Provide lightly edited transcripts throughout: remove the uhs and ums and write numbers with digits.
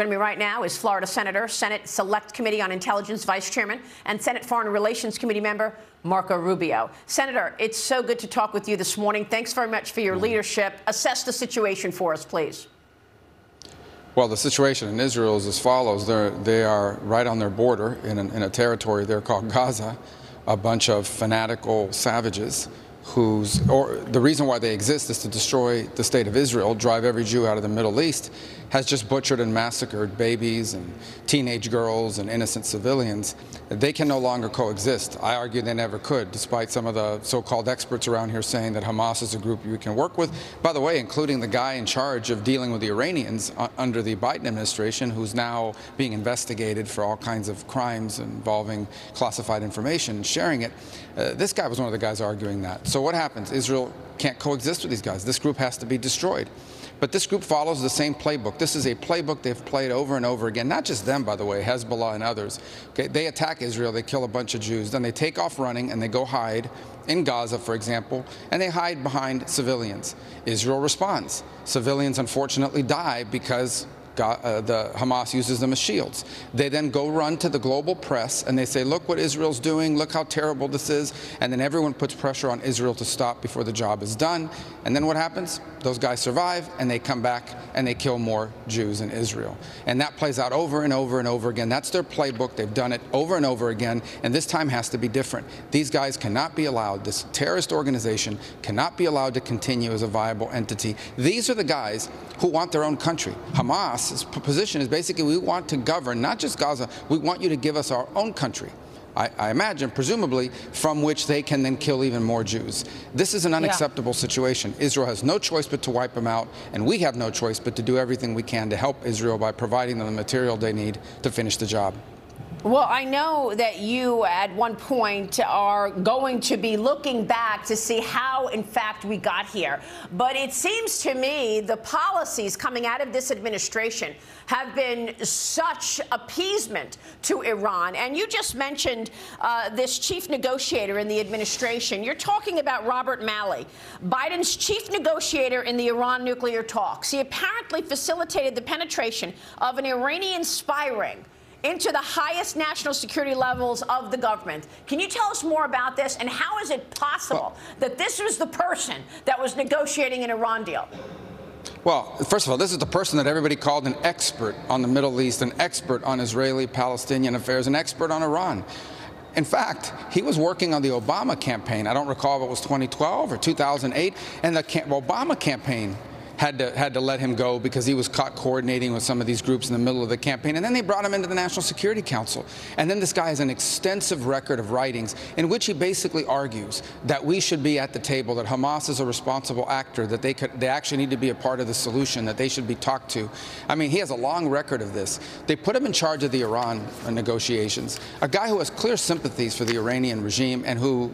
Joining me right now is Florida Senator, Senate Select Committee on Intelligence Vice Chairman, and Senate Foreign Relations Committee member Marco Rubio. Senator, it's so good to talk with you this morning. Thanks very much for your leadership. Assess the situation for us, please. Well, the situation in Israel is as follows. They are right on their border in a territory there called Gaza, a bunch of fanatical savages the reason why they exist is to destroy the state of Israel, drive every Jew out of the Middle East, has just butchered and massacred babies and teenage girls and innocent civilians. They can no longer coexist. I argue they never could, despite some of the so-called experts around here saying that Hamas is a group you can work with. By the way, including the guy in charge of dealing with the Iranians under the Biden administration, who's now being investigated for all kinds of crimes involving classified information and sharing it. This guy was one of the guys arguing that. So what happens? Israel can't coexist with these guys. This group has to be destroyed. But this group follows the same playbook. This is a playbook they've played over and over again. Not just them, by the way, Hezbollah and others. Okay, they attack Israel, they kill a bunch of Jews, then they take off running and they go hide in Gaza, for example, and they hide behind civilians. Israel responds. Civilians, unfortunately, die because the Hamas uses them as shields. They then go run to the global press and they say, look what Israel's doing, look how terrible this is, and then everyone puts pressure on Israel to stop before the job is done. And then what happens? Those guys survive and they come back and they kill more Jews in Israel. And that plays out over and over and over again. That's their playbook. They've done it over and over again, and this time has to be different. These guys cannot be allowed, this terrorist organization cannot be allowed to continue as a viable entity. These are the guys who want their own country. Hamas's position is basically, we want to govern not just Gaza, we want you to give us our own country. I imagine, presumably, from which they can then kill even more Jews. This is an unacceptable situation. Israel has no choice but to wipe them out, and we have no choice but to do everything we can to help Israel by providing them the material they need to finish the job. Well, I know that you, at one point, are going to be looking back to see how, in fact, we got here. But it seems to me the policies coming out of this administration have been such appeasement to Iran. And you just mentioned this chief negotiator in the administration. You're talking about Robert Malley, Biden's chief negotiator in the Iran nuclear talks. He apparently facilitated the penetration of an Iranian spy ring into the highest national security levels of the government. Can you tell us more about this, and how is it possible that this was the person that was negotiating an Iran deal? Well, first of all, this is the person that everybody called an expert on the Middle East, an expert on Israeli-Palestinian affairs, an expert on Iran. In fact, he was working on the Obama campaign. I don't recall if it was 2012 or 2008, and the Obama campaign had to let him go because he was caught coordinating with some of these groups in the middle of the campaign. And then they brought him into the National Security Council. And then this guy has an extensive record of writings in which he basically argues that we should be at the table, that Hamas is a responsible actor, that they actually need to be a part of the solution, that they should be talked to. I mean, he has a long record of this. They put him in charge of the Iran negotiations, a guy who has clear sympathies for the Iranian regime and who,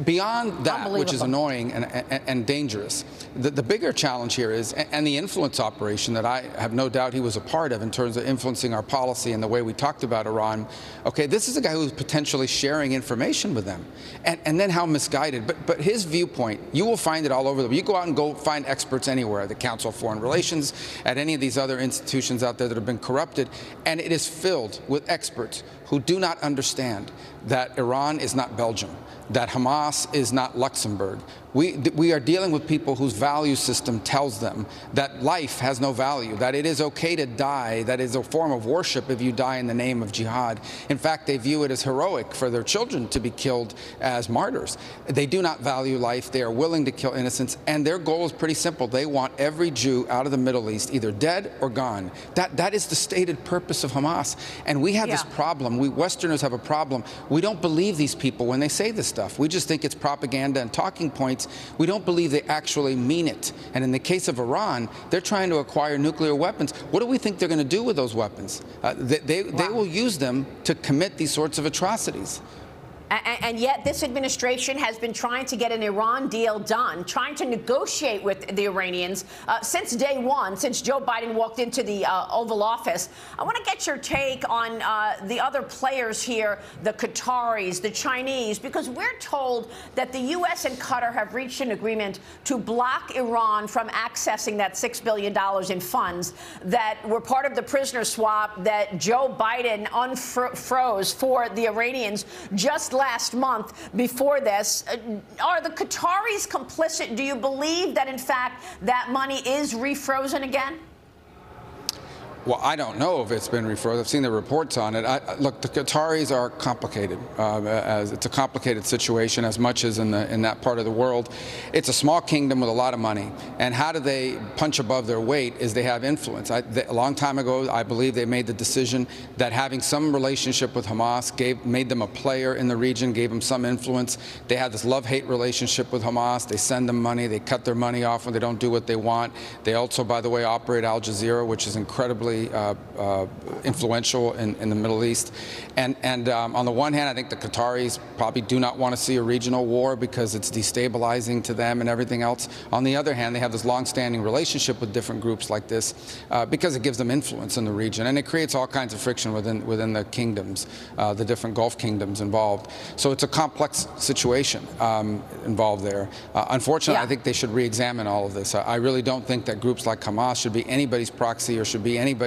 beyond that, which is annoying and dangerous, the bigger challenge here is, and the influence operation that I have no doubt he was a part of in terms of influencing our policy and the way we talked about Iran. Okay, this is a guy who's potentially sharing information with them. And then how misguided. But his viewpoint, you will find it all over. You go out and go find experts anywhere, the Council of Foreign Relations, at any of these other institutions out there that have been corrupted, and it is filled with experts who do not understand that Iran is not Belgium, that Hamas is not Luxembourg. We are dealing with people whose value system tells them that life has no value, that it is okay to die, that is a form of worship if you die in the name of jihad. In fact, they view it as heroic for their children to be killed as martyrs. They do not value life. They are willing to kill innocents, and their goal is pretty simple. They want every Jew out of the Middle East either dead or gone. That is the stated purpose of Hamas. And we have this problem. We Westerners have a problem. We don't believe these people when they say this stuff. We just think it's propaganda and talking points. We don't believe they actually mean it. And in the case of Iran, they're trying to acquire nuclear weapons. What do we think they're going to do with those weapons? They will use them to commit these sorts of atrocities. And yet this administration has been trying to get an Iran deal done, trying to negotiate with the Iranians since day one, since Joe Biden walked into the Oval Office. I want to get your take on the other players here, the Qataris, the Chinese, because we're told that the U.S. and Qatar have reached an agreement to block Iran from accessing that $6 billion in funds that were part of the prisoner swap that Joe Biden unfroze for the Iranians just last month. Before this, are the Qataris complicit? Do you believe that, in fact, that money is refrozen again? Well, I don't know if it's been refrozen. I've seen the reports on it. Look, the Qataris are complicated. As it's a complicated situation, as much as in that part of the world. It's a small kingdom with a lot of money. And how do they punch above their weight? Is they have influence. A long time ago, I believe they made the decision that having some relationship with Hamas made them a player in the region, gave them some influence. They have this love-hate relationship with Hamas. They send them money. They cut their money off when they don't do what they want. They also, by the way, operate Al Jazeera, which is incredibly influential in the Middle East. And on the one hand, I think the Qataris probably do not want to see a regional war because it's destabilizing to them and everything else. On the other hand, they have this long-standing relationship with different groups like this because it gives them influence in the region, and it creates all kinds of friction within the kingdoms, the different Gulf kingdoms involved. So it's a complex situation involved there. Unfortunately, I think they should re-examine all of this. I really don't think that groups like Hamas should be anybody's proxy or should be anybody's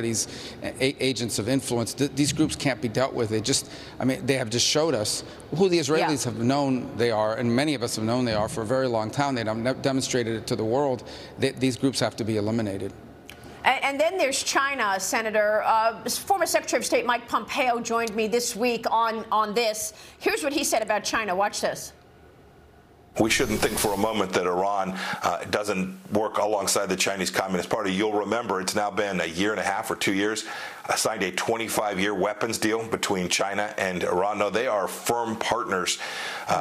agents of influence. These groups can't be dealt with. They have just showed us who the Israelis have known they are, and many of us have known they are for a very long time. They've demonstrated it to the world. These groups have to be eliminated. And then there's China, Senator. Former Secretary of State Mike Pompeo joined me this week on this. Here's what he said about China. Watch this. We shouldn't think for a moment that Iran doesn't work alongside the Chinese Communist Party. You'll remember it's now been a year and a half or 2 years, signed a 25-year weapons deal between China and Iran. No, they are firm partners,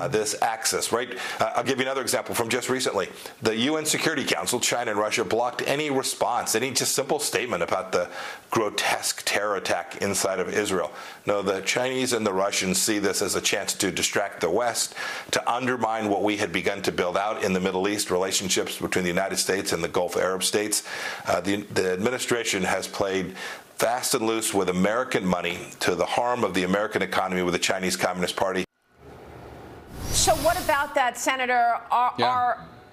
this axis, right? I'll give you another example from just recently. The UN Security Council, China and Russia, blocked any response, any just simple statement about the grotesque terror attack inside of Israel. No, the Chinese and the Russians see this as a chance to distract the West, to undermine what we had begun to build out in the Middle East, relationships between the United States and the Gulf Arab states. The administration has played fast and loose with American money to the harm of the American economy with the Chinese Communist Party. So what about that, Senator?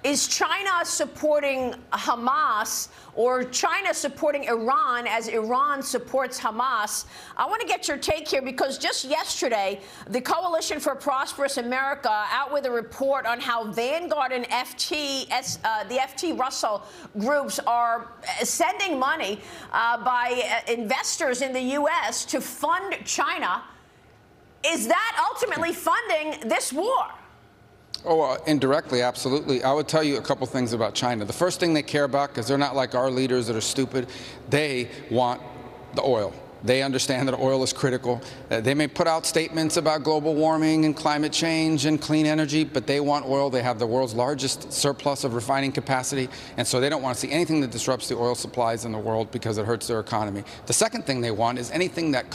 Is China supporting Hamas or China supporting Iran as Iran supports Hamas? I want to get your take here because just yesterday, the Coalition for Prosperous America out with a report on how Vanguard and the FT Russell groups are sending money by investors in the U.S. to fund China. Is that ultimately funding this war? Oh, indirectly, absolutely. I would tell you a couple things about China. The first thing they care about, because they're not like our leaders that are stupid, they want the oil. They understand that oil is critical. They may put out statements about global warming and climate change and clean energy, but they want oil. They have the world's largest surplus of refining capacity, and so they don't want to see anything that disrupts the oil supplies in the world because it hurts their economy. The second thing they want is anything that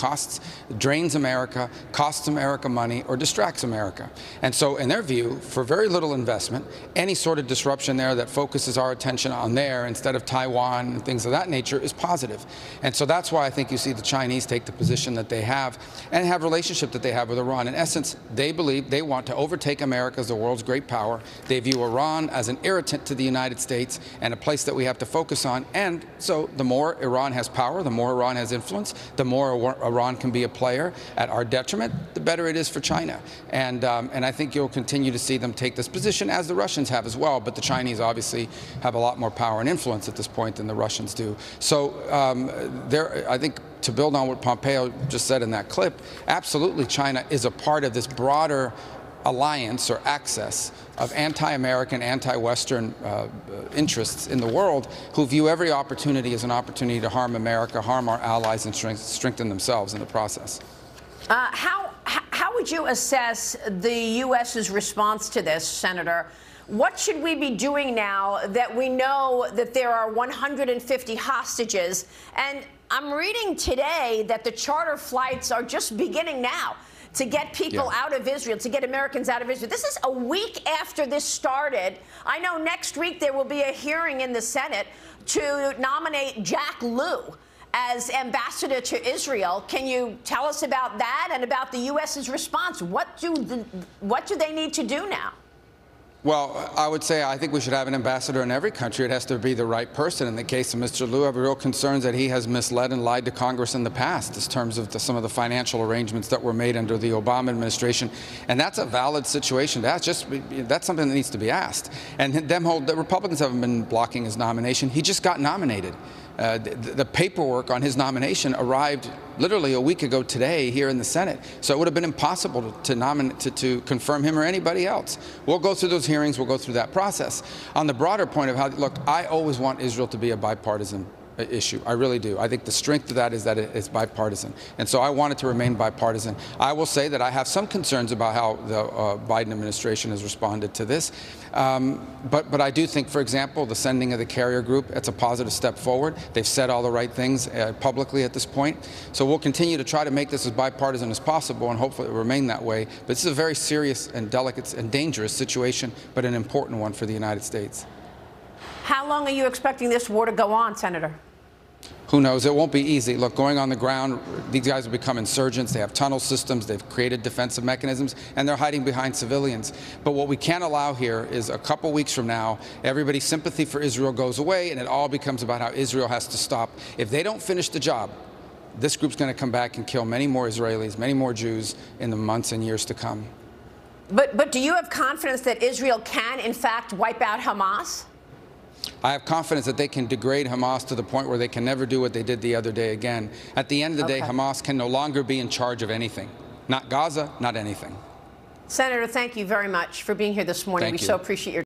drains America, costs America money, or distracts America. And so in their view, for very little investment, any sort of disruption there that focuses our attention on there instead of Taiwan and things of that nature is positive. And so that's why I think you see the Chinese take the position that they have and have relationship that they have with Iran. In essence, they believe they want to overtake America as the world's great power. They view Iran as an irritant to the United States and a place that we have to focus on. And so the more Iran has power, the more Iran has influence, the more Iran can be a player at our detriment, the better it is for China. And I think you'll continue to see them take this position, as the Russians have as well. But the Chinese obviously have a lot more power and influence at this point than the Russians do. So I think, to build on what Pompeo just said in that clip, absolutely China is a part of this broader alliance or axis of anti-American, anti-Western interests in the world who view every opportunity as an opportunity to harm America, harm our allies, and strengthen themselves in the process. How would you assess the U.S.'s response to this, Senator? What should we be doing now that we know that there are 150 hostages? And I'm reading today that the charter flights are just beginning now. to get people out of Israel, to get Americans out of Israel. This is a week after this started. I know next week there will be a hearing in the Senate to nominate Jack Lew as ambassador to Israel. Can you tell us about that and about the U.S.'s response? What do they need to do now? Well, I would say I think we should have an ambassador in every country. It has to be the right person. In the case of Mr. Lew, I have real concerns that he has misled and lied to Congress in the past in terms of some of the financial arrangements that were made under the Obama administration. And that's a valid situation. That's something that needs to be asked. And the Republicans haven't been blocking his nomination. He just got nominated. The paperwork on his nomination arrived literally a week ago today here in the Senate. So it would have been impossible to confirm him or anybody else. We'll go through those hearings. We'll go through that process. On the broader point of how, look, I always want Israel to be a bipartisan issue. I really do. I think the strength of that is that it's bipartisan. And so I want it to remain bipartisan. I will say that I have some concerns about how the Biden administration has responded to this. But I do think, for example, the sending of the carrier group, it's a positive step forward. They've said all the right things publicly at this point. So we'll continue to try to make this as bipartisan as possible, and hopefully it will remain that way. But this is a very serious and delicate and dangerous situation, but an important one for the United States. How long are you expecting this war to go on, Senator? Who knows? It won't be easy. Look, going on the ground, these guys will become insurgents. They have tunnel systems. They've created defensive mechanisms, and they're hiding behind civilians. But what we can't allow here is a couple weeks from now, everybody's sympathy for Israel goes away, and it all becomes about how Israel has to stop. If they don't finish the job, this group's going to come back and kill many more Israelis, many more Jews in the months and years to come. But do you have confidence that Israel can, in fact, wipe out Hamas? I have confidence that they can degrade Hamas to the point where they can never do what they did the other day again. At the end of the day, Hamas can no longer be in charge of anything. Not Gaza, not anything. Senator, thank you very much for being here this morning. We so appreciate your